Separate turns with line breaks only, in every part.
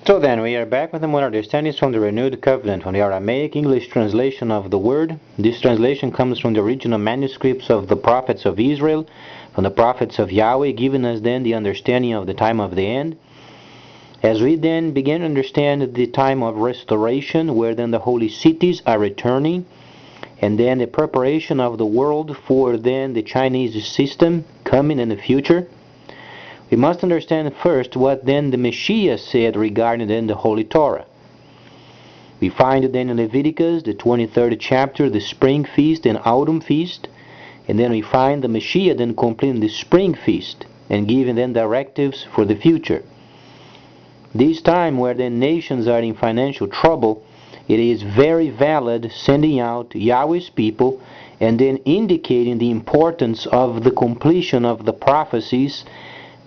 So then, we are back with the more understandings from the Renewed Covenant, from the Aramaic English translation of the Word. This translation comes from the original manuscripts of the prophets of Israel, from the prophets of Yahweh, giving us then the understanding of the time of the end. As we then begin to understand the time of restoration, where then the holy cities are returning, and then the preparation of the world for then the Chinese system coming in the future, we must understand first what then the Messiah said regarding then the Holy Torah. We find then in Leviticus, the 23rd chapter, the spring feast and autumn feast, and then we find the Messiah then completing the spring feast and giving then directives for the future. This time where the nations are in financial trouble, it is very valid sending out Yahweh's people and then indicating the importance of the completion of the prophecies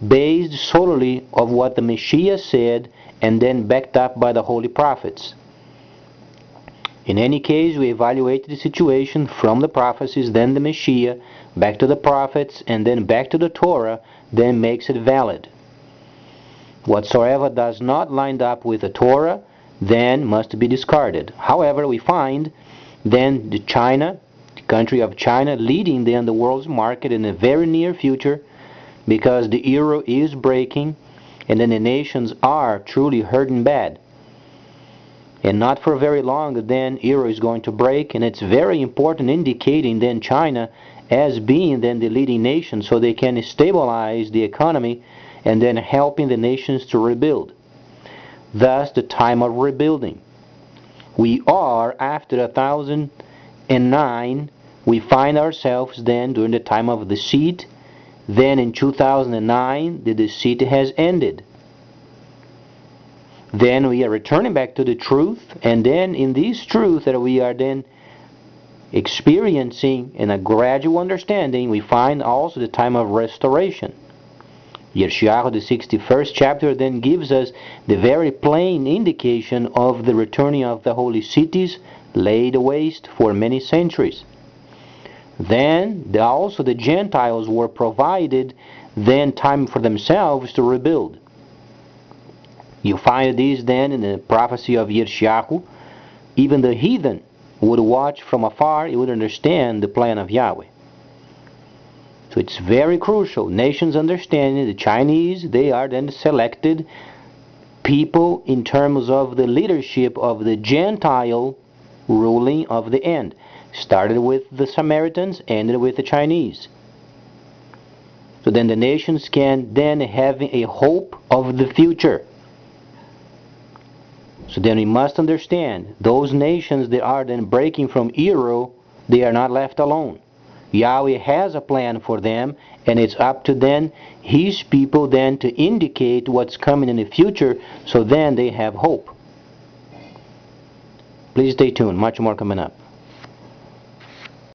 based solely of what the Messiah said and then backed up by the holy prophets. In any case, we evaluate the situation from the prophecies, then the Messiah, back to the prophets, and then back to the Torah, then makes it valid. Whatsoever does not line up with the Torah, then must be discarded. However, we find then the country of China, leading then the world's market in the very near future, because the euro is breaking, and then the nations are truly hurting bad. And not for very long, then euro is going to break, and it's very important, indicating then China as being then the leading nation, so they can stabilize the economy and then helping the nations to rebuild. Thus, the time of rebuilding. We are, after 1009, we find ourselves then during the time of the deceit. Then in 2009, the deceit has ended. Then we are returning back to the truth, and then in this truth that we are then experiencing in a gradual understanding, we find also the time of restoration. Yeshayahu, the 61st chapter, then gives us the very plain indication of the returning of the holy cities laid waste for many centuries. Then also the Gentiles were provided then time for themselves to rebuild. You find these then in the prophecy of Yeshayahu. Even the heathen would watch from afar, he would understand the plan of Yahweh. So it's very crucial. Nations understanding, the Chinese, they are then selected people in terms of the leadership of the Gentile ruling of the end. Started with the Samaritans, ended with the Chinese. So then the nations can then have a hope of the future. So then we must understand, those nations that are then breaking from euro, they are not left alone. Yahweh has a plan for them, and it's up to then His people then to indicate what's coming in the future, so then they have hope. Please stay tuned, much more coming up.